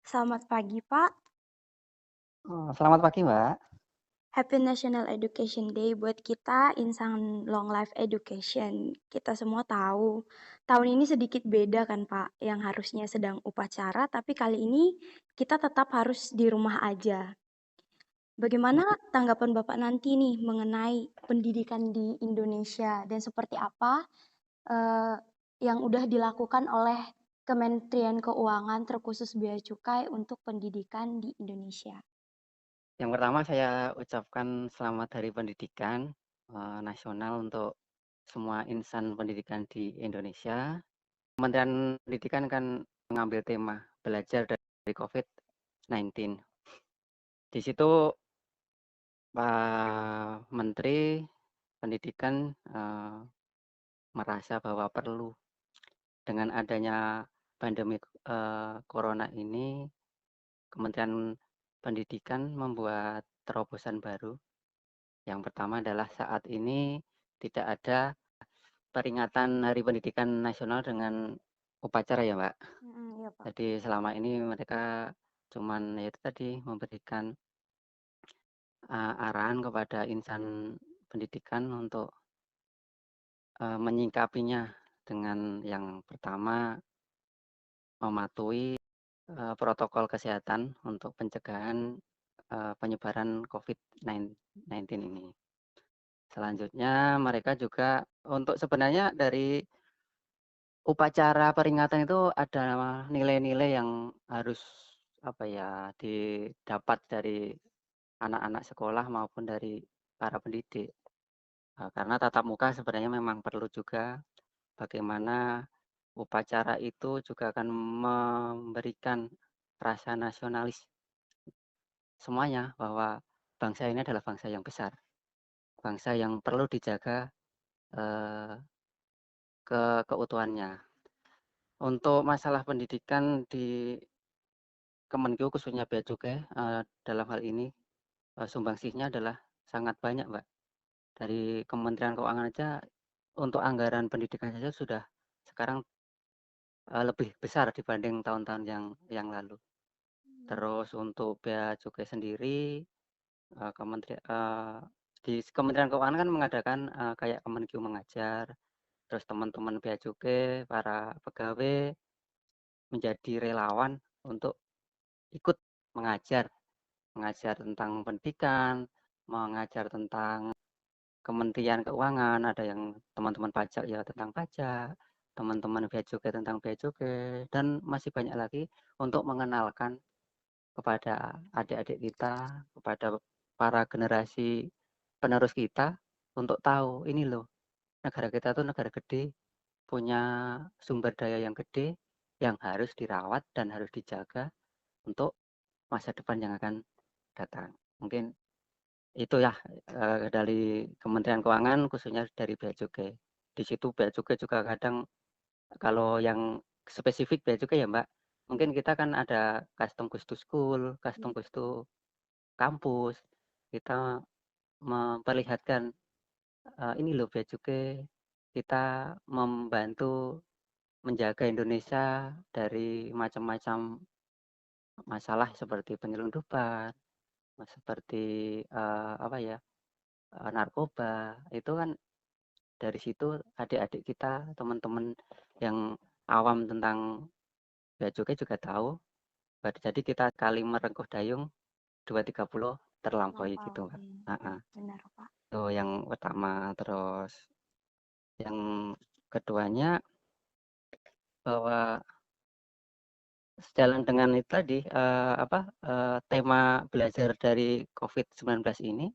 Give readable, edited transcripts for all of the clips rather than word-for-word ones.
Selamat pagi, Pak. Oh, selamat pagi, Mbak. Happy National Education Day buat kita insan long life education. Kita semua tahu, tahun ini sedikit beda kan, Pak, yang harusnya sedang upacara, tapi kali ini kita tetap harus di rumah aja. Bagaimana tanggapan Bapak nanti nih mengenai pendidikan di Indonesia dan seperti apa eh, yang udah dilakukan oleh Kementerian Keuangan terkhusus Bea Cukai untuk pendidikan di Indonesia? Yang pertama saya ucapkan selamat Hari Pendidikan Nasional untuk semua insan pendidikan di Indonesia. Kementerian Pendidikan kan mengambil tema belajar dari COVID-19. Di situ Pak Menteri Pendidikan merasa bahwa perlu dengan adanya pandemi corona ini, Kementerian Pendidikan membuat terobosan baru. Yang pertama adalah saat ini tidak ada peringatan Hari Pendidikan Nasional dengan upacara ya, Mbak. Iya, Pak. Jadi selama ini mereka cuman ya itu tadi memberikan arahan kepada insan pendidikan untuk menyingkapinya dengan yang pertama mematuhi protokol kesehatan untuk pencegahan penyebaran COVID-19 ini. Selanjutnya mereka juga untuk sebenarnya dari upacara peringatan itu ada nilai-nilai yang harus apa ya didapat dari anak-anak sekolah maupun dari para pendidik. Karena tatap muka sebenarnya memang perlu juga bagaimana upacara itu juga akan memberikan rasa nasionalis semuanya bahwa bangsa ini adalah bangsa yang besar, bangsa yang perlu dijaga eh, keutuhannya. Untuk masalah pendidikan di Kemenkeu khususnya Bea Cukai dalam hal ini sumbangsihnya adalah sangat banyak, Mbak. Dari Kementerian Keuangan aja untuk anggaran pendidikan saja sudah sekarang lebih besar dibanding tahun-tahun yang lalu. Terus untuk Bea Cukai sendiri di Kementerian Keuangan kan mengadakan kayak Kemenkeu mengajar, terus teman-teman Bea Cukai, para pegawai menjadi relawan untuk ikut mengajar mengajar tentang pendidikan, mengajar tentang Kementerian Keuangan, ada yang teman-teman pajak ya tentang pajak, teman-teman bea cukai tentang bea cukai, dan masih banyak lagi untuk mengenalkan kepada adik-adik kita, kepada para generasi penerus kita untuk tahu ini loh, negara kita tuh negara gede, punya sumber daya yang gede yang harus dirawat dan harus dijaga untuk masa depan yang akan datang. Mungkin itu ya dari Kementerian Keuangan khususnya dari Bea Cukai. Di situ Bea Cukai juga kadang kalau yang spesifik Bea Cukai ya Mbak, mungkin kita kan ada custom goes to school, custom goes to kampus. Kita memperlihatkan ini loh Bea Cukai, kita membantu menjaga Indonesia dari macam-macam masalah seperti penyelundupan, seperti apa ya, narkoba. Itu kan dari situ adik-adik kita, teman-teman yang awam tentang bea cukai juga tahu. Jadi kita kali merengkuh dayung 230 terlampaui gitu, Mbak. Melampaui, ya Heeh. benar Pak. Itu yang pertama. Terus yang keduanya bahwa sejalan dengan itu tadi tema belajar dari COVID-19 ini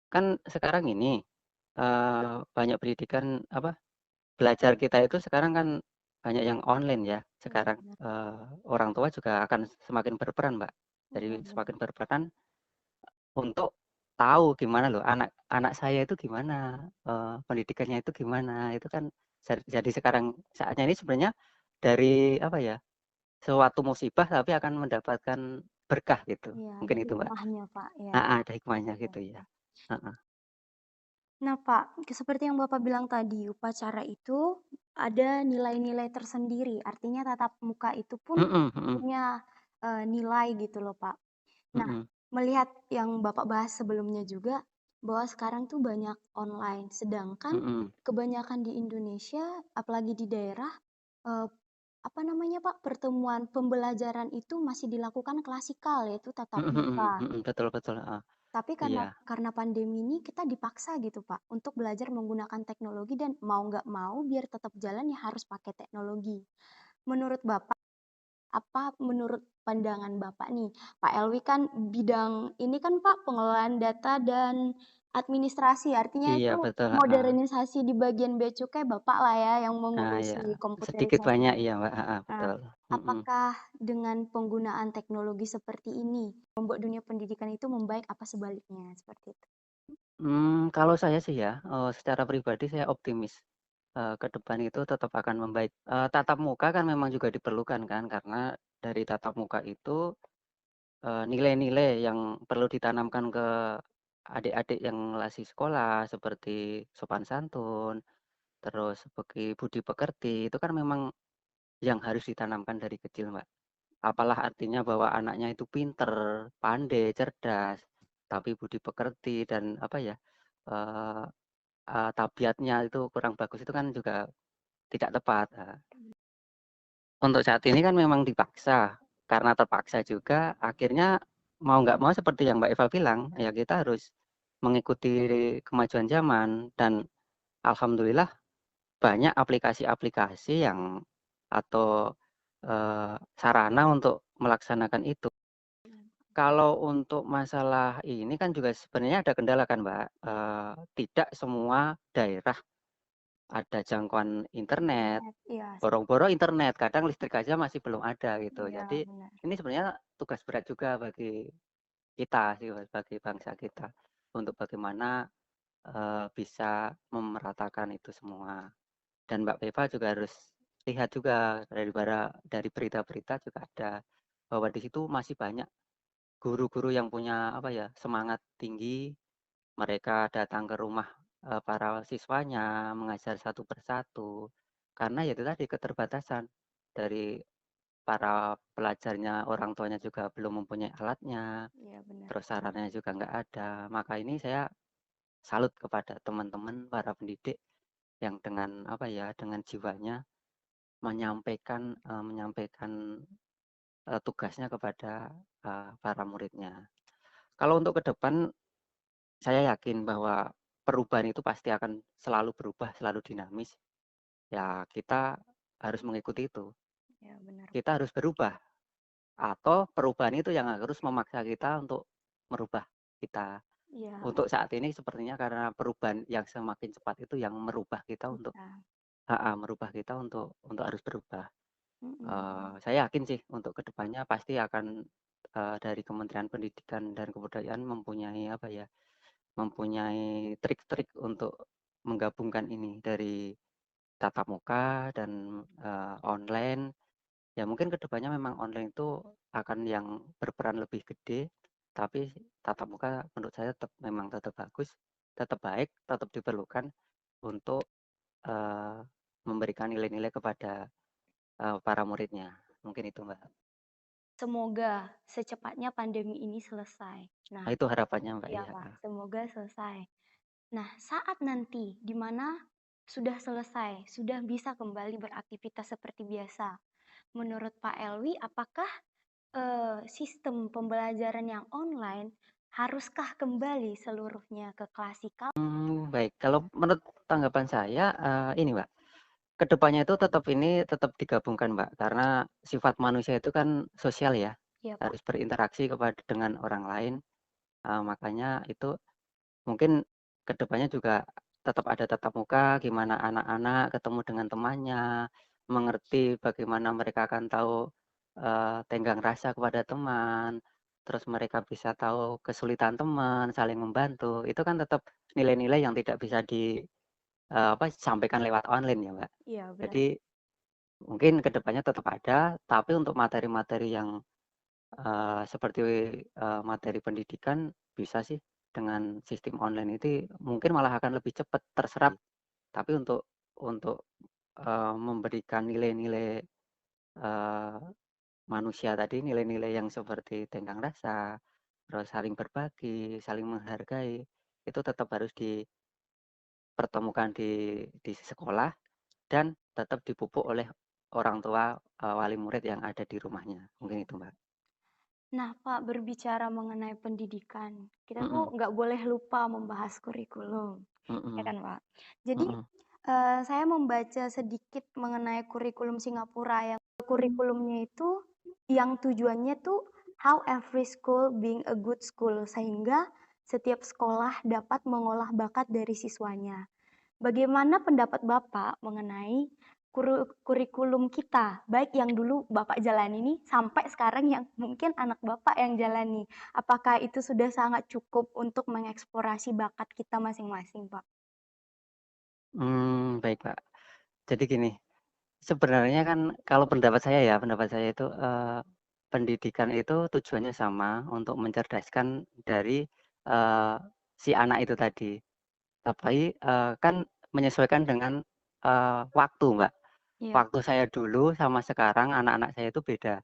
kan sekarang ini banyak pendidikan belajar kita itu sekarang kan banyak yang online ya. Iya Sekarang benar. orang tua juga akan semakin berperan, Mbak. Jadi Iya benar. semakin berperan untuk tahu gimana loh anak saya itu gimana, pendidikannya itu gimana. Itu kan jadi sekarang saatnya ini sebenarnya dari apa ya, suatu musibah tapi akan mendapatkan berkah gitu. Iya ada Mungkin itu, Mbak. hikmahnya Pak. Ya. Heeh, ada hikmahnya Betul, gitu ya. Pak. Heeh. Nah Pak, seperti yang Bapak bilang tadi, upacara itu ada nilai-nilai tersendiri. Artinya tatap muka itu pun Mhm mhm. punya nilai gitu loh, Pak. Nah, mhm, melihat yang Bapak bahas sebelumnya juga, bahwa sekarang tuh banyak online, sedangkan mhm, kebanyakan di Indonesia, apalagi di daerah, eee, apa namanya, Pak, pertemuan pembelajaran itu masih dilakukan klasikal, yaitu tatap mhm mhm muka. mhm, betul betul, heeh, Tapi iya, karena pandemi ini kita dipaksa gitu, Pak, untuk belajar menggunakan teknologi dan mau nggak mau biar tetap jalan ya harus pakai teknologi. Menurut Bapak, apa menurut pandangan Bapak nih, Pak Elwi kan bidang ini kan Pak pengelolaan data dan administrasi, artinya iya itu betul, heeh. modernisasi di bagian bea cukai Bapak lah ya yang Nah, ya, mengurusi sedikit komputerisasi. banyak iya, Mbak, heeh, Nah, betul, mhm. apakah dengan penggunaan teknologi seperti ini membuat dunia pendidikan itu membaik apa sebaliknya? Seperti itu. Kalau saya sih ya, secara pribadi saya optimis, ke depan itu tetap akan membaik. Tatap muka kan memang juga diperlukan kan, karena dari tatap muka itu, nilai-nilai yang perlu ditanamkan ke adik-adik yang masih sekolah seperti sopan santun, terus budi pekerti, itu kan memang yang harus ditanamkan dari kecil, Mbak. Apalah artinya bahwa anaknya itu pinter, pandai, cerdas, tapi budi pekerti dan apa ya, eee tabiatnya itu kurang bagus itu kan juga tidak tepat. Untuk saat ini kan memang dipaksa, karena terpaksa juga akhirnya mau nggak mau seperti yang Mbak Eva bilang, ya kita harus mengikuti kemajuan zaman dan alhamdulillah banyak aplikasi-aplikasi yang atau, sarana untuk melaksanakan itu. Kalau untuk masalah ini kan juga sebenarnya ada kendala kan Mbak, tidak semua daerah ada jangkauan internet, Internet, iya boro-boro internet, kadang listrik aja masih belum ada gitu. iya Jadi benar. ini sebenarnya tugas berat juga bagi kita sih, bagi bangsa kita untuk bagaimana, bisa memeratakan itu semua. Dan Mbak Beva juga harus lihat juga dari berita-berita juga ada bahwa di situ masih banyak guru-guru yang punya apa ya, semangat tinggi, mereka datang ke rumah, para siswanya, mengajar satu persatu. Karena ya itu tadi keterbatasan dari para pelajarnya, orang tuanya juga belum mempunyai alatnya, Iya benar. terus sarannya juga nggak ada. Maka ini saya salut kepada teman-teman para pendidik yang dengan apa ya, dengan jiwanya menyampaikan, tugasnya kepada, para muridnya. Kalau untuk ke depan saya yakin bahwa perubahan itu pasti akan selalu berubah, selalu dinamis. Ya kita harus mengikuti itu. Iya benar. Kita harus berubah atau perubahan itu yang harus memaksa kita untuk merubah kita. Iya, Untuk saat ini sepertinya karena perubahan yang semakin cepat itu yang merubah kita untuk kita. merubah kita untuk harus berubah. Mhm. Saya yakin sih untuk kedepannya pasti akan, dari Kementerian Pendidikan dan Kebudayaan mempunyai apa ya, mempunyai trik-trik untuk menggabungkan ini dari tatap muka dan, online. Ya mungkin kedepannya memang online itu akan yang berperan lebih gede, tapi tatap muka menurut saya memang tetap bagus, tetap baik, tetap diperlukan untuk, eee, memberikan nilai-nilai kepada, para muridnya. Mungkin itu, Mbak. Semoga secepatnya pandemi ini selesai. Nah, Nah itu harapannya, Mbak, iya iya, Pak, semoga selesai. Nah, saat nanti di mana sudah selesai, sudah bisa kembali beraktivitas seperti biasa. Menurut Pak Elwi, apakah sistem pembelajaran yang online haruskah kembali seluruhnya ke klasikal? Baik, kalau menurut tanggapan saya, ini, Mbak, kedepannya itu tetap digabungkan, Mbak, karena sifat manusia itu kan sosial ya, Iya Pak. harus berinteraksi dengan orang lain, makanya itu mungkin kedepannya juga tetap ada tatap muka, gimana anak-anak ketemu dengan temannya, mengerti bagaimana mereka akan tahu, tenggang rasa kepada teman, terus mereka bisa tahu kesulitan teman, saling membantu, itu kan tetap nilai-nilai yang tidak bisa sampaikan lewat online ya, Mbak. Iya benar. Jadi mungkin kedepannya tetap ada, tapi untuk materi-materi yang, seperti, materi pendidikan bisa sih dengan sistem online itu mungkin malah akan lebih cepat terserap. Tapi untuk, memberikan nilai-nilai, manusia tadi, nilai-nilai yang seperti tenggang rasa, terus saling berbagi, saling menghargai, itu tetap harus dipertemukan di sekolah dan tetap dipupuk oleh orang tua, wali murid yang ada di rumahnya, mungkin itu, Mbak. Nah, Pak, berbicara mengenai pendidikan, kita tuh Mhm, nggak boleh lupa membahas kurikulum, ya mhm, kan, Pak? Jadi, mhm. saya membaca sedikit mengenai kurikulum Singapura yang kurikulumnya itu yang tujuannya tuh how every school being a good school, sehingga setiap sekolah dapat mengolah bakat dari siswanya. Bagaimana pendapat Bapak mengenai kurikulum kita, baik yang dulu Bapak jalani nih, sampai sekarang yang mungkin anak Bapak yang jalani. Apakah itu sudah sangat cukup untuk mengeksplorasi bakat kita masing-masing, Pak? Baik, Mbak. Jadi gini, sebenarnya kan kalau pendapat saya itu, pendidikan itu tujuannya sama untuk mencerdaskan dari, si anak itu tadi. Tapi, kan menyesuaikan dengan, waktu, Mbak. Iya, Waktu saya dulu sama sekarang anak-anak saya itu beda.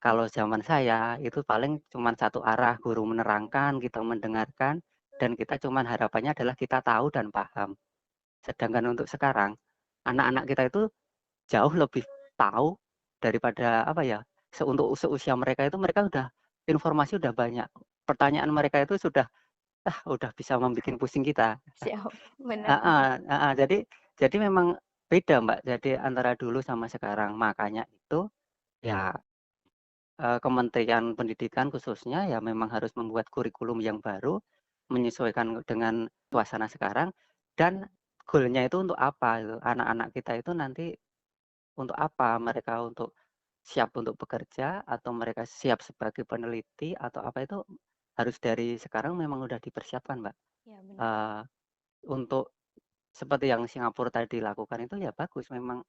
iya, Kalau zaman saya itu paling cuman satu arah, guru menerangkan, kita mendengarkan, dan kita cuman harapannya adalah kita tahu dan paham. Sedangkan untuk sekarang, anak-anak kita itu jauh lebih tahu daripada apa ya, untuk seusia mereka itu mereka udah informasi udah banyak. Pertanyaan mereka itu sudah, udah bisa membuat pusing kita. siap, benar, Heeh heeh, jadi memang beda, Mbak, jadi antara dulu sama sekarang. Makanya itu ya, Kementerian Pendidikan khususnya ya memang harus membuat kurikulum yang baru, menyesuaikan dengan suasana sekarang dan goal-nya itu untuk apa gitu, anak-anak kita itu nanti untuk apa, mereka untuk siap untuk bekerja atau mereka siap sebagai peneliti atau apa itu harus dari sekarang memang udah dipersiapkan, Mbak. iya benar. Eee, untuk seperti yang Singapura tadi lakukan itu ya bagus, memang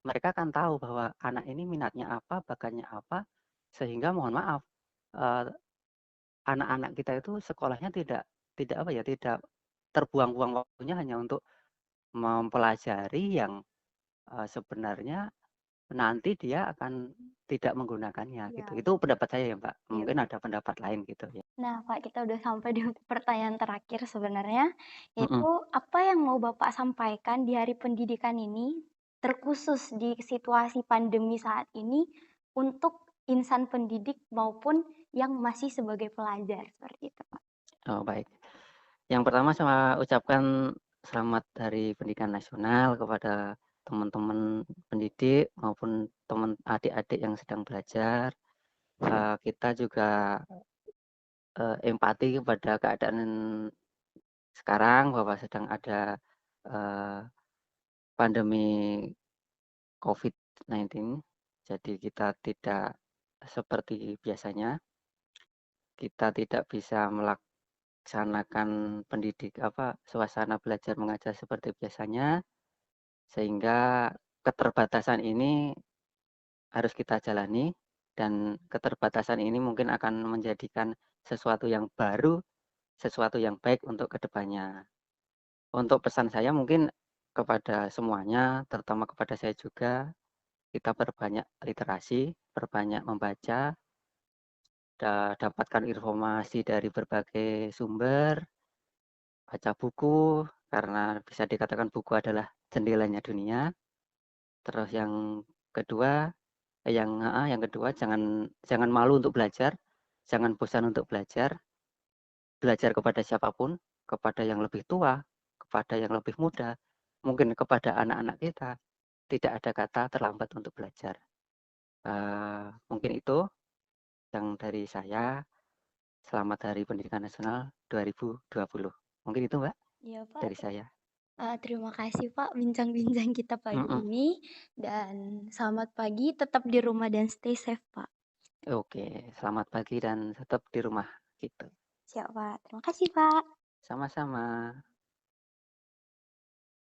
mereka akan tahu bahwa anak ini minatnya apa, bakatnya apa, sehingga mohon maaf, eee, anak-anak kita itu sekolahnya tidak tidak apa ya, tidak terbuang-buang waktunya hanya untuk mempelajari yang, sebenarnya nanti dia akan tidak menggunakannya gitu. Iya, Itu pendapat saya ya, Mbak, iya mungkin benar. ada pendapat lain gitu ya. Nah, Pak, kita udah sampai di pertanyaan terakhir sebenarnya, Mhm. yaitu apa yang mau Bapak sampaikan di Hari Pendidikan ini, terkhusus di situasi pandemi saat ini, untuk insan pendidik maupun yang masih sebagai pelajar, seperti itu, Pak. Oh, baik. Yang pertama saya ucapkan selamat Hari Pendidikan Nasional kepada teman-teman pendidik maupun teman adik-adik yang sedang belajar. Kita juga, empati kepada keadaan sekarang bahwa sedang ada, eee, pandemi COVID-19. Jadi kita tidak seperti biasanya, kita tidak bisa melaksanakan suasana belajar mengajar seperti biasanya. Sehingga keterbatasan ini harus kita jalani dan keterbatasan ini mungkin akan menjadikan sesuatu yang baru, sesuatu yang baik untuk kedepannya. Untuk pesan saya mungkin kepada semuanya, terutama kepada saya juga, kita perbanyak literasi, perbanyak membaca, dapatkan informasi dari berbagai sumber, baca buku, karena bisa dikatakan buku adalah jendelanya dunia. Terus yang kedua jangan jangan malu untuk belajar, jangan bosan untuk belajar, belajar kepada siapapun, kepada yang lebih tua, kepada yang lebih muda, mungkin kepada anak-anak kita, tidak ada kata terlambat untuk belajar. Mungkin itu yang dari saya. Selamat Hari Pendidikan Nasional 2020. Mungkin itu, Mbak, Iya, Pak. dari saya. Terima kasih, Pak, bincang-bincang kita pagi Mhm. ini, dan selamat pagi, tetap di rumah dan stay safe, Pak. Oke, selamat pagi dan tetap di rumah gitu. Siap, Pak. Terima kasih, Pak. Sama-sama.